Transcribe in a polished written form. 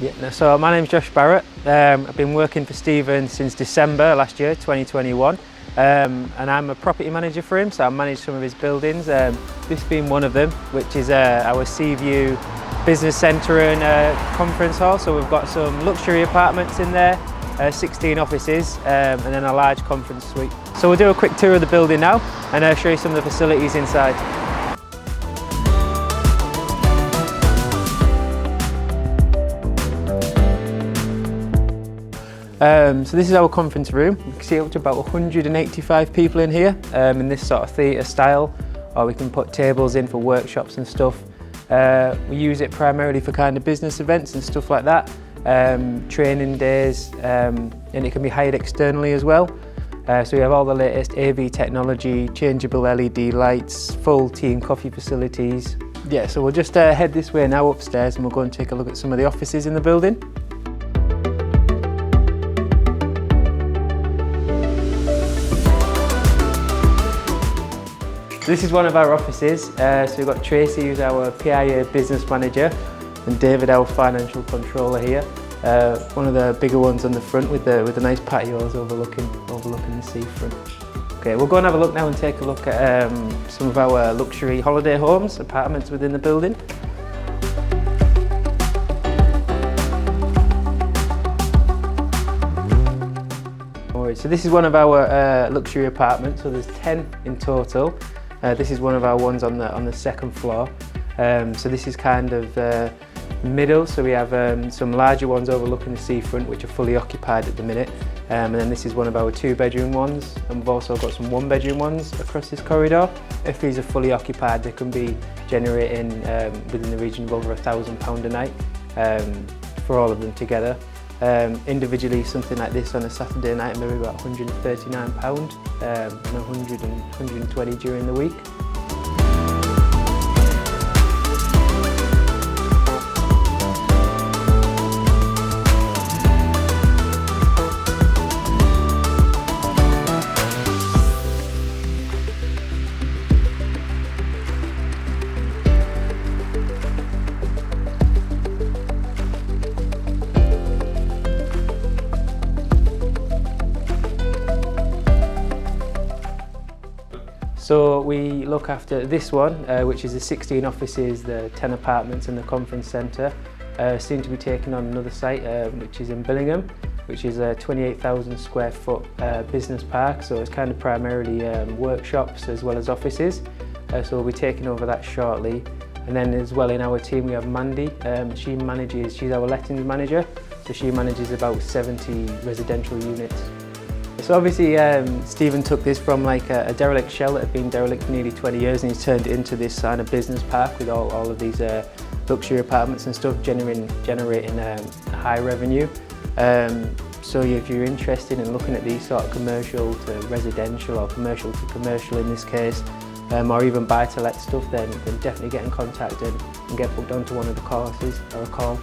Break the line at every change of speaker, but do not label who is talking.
Yeah, so my name's Josh Barrett. I've been working for Stephen since December last year, 2021. And I'm a property manager for him, so I manage some of his buildings. This being one of them, which is our Seaview Business Centre and Conference Hall. So we've got some luxury apartments in there, 16 offices, and then a large conference suite. So we'll do a quick tour of the building now and show you some of the facilities inside. So this is our conference room. You can see up to about 185 people in here in this sort of theatre style, or we can put tables in for workshops and stuff. We use it primarily for kind of business events and stuff like that, training days, and it can be hired externally as well. So we have all the latest AV technology, changeable LED lights, full tea and coffee facilities. Yeah, so we'll just head this way now upstairs and we'll go and take a look at some of the offices in the building. This is one of our offices, so we've got Tracy, who's our PIA business manager, and David, our financial controller here. One of the bigger ones on the front with the nice patios overlooking the seafront. Okay, we'll go and have a look now and take a look at some of our luxury holiday homes, apartments within the building. So this is one of our luxury apartments, so there's 10 in total. This is one of our ones on the second floor. So this is kind of middle, so we have some larger ones overlooking the seafront which are fully occupied at the minute. And then this is one of our 2-bedroom ones, and we've also got some 1-bedroom ones across this corridor. If these are fully occupied, they can be generating within the region of over £1,000 a night for all of them together. Individually, something like this on a Saturday night, maybe about £139 and 120 during the week. So we look after this one, which is the 16 offices, the 10 apartments and the conference centre. Soon to be taking on another site, which is in Billingham, which is a 28,000 square foot business park. So it's kind of primarily workshops as well as offices. So we'll be taking over that shortly. And then as well in our team we have Mandy. She's our lettings manager. So she manages about 70 residential units. So obviously Stephen took this from like a derelict shell that had been derelict for nearly 20 years, and he's turned it into this kind of business park with all of these luxury apartments and stuff, generating high revenue. So if you're interested in looking at these sort of commercial to residential or commercial to commercial in this case, or even buy to let stuff, then definitely get in contact and get booked onto one of the courses or a call.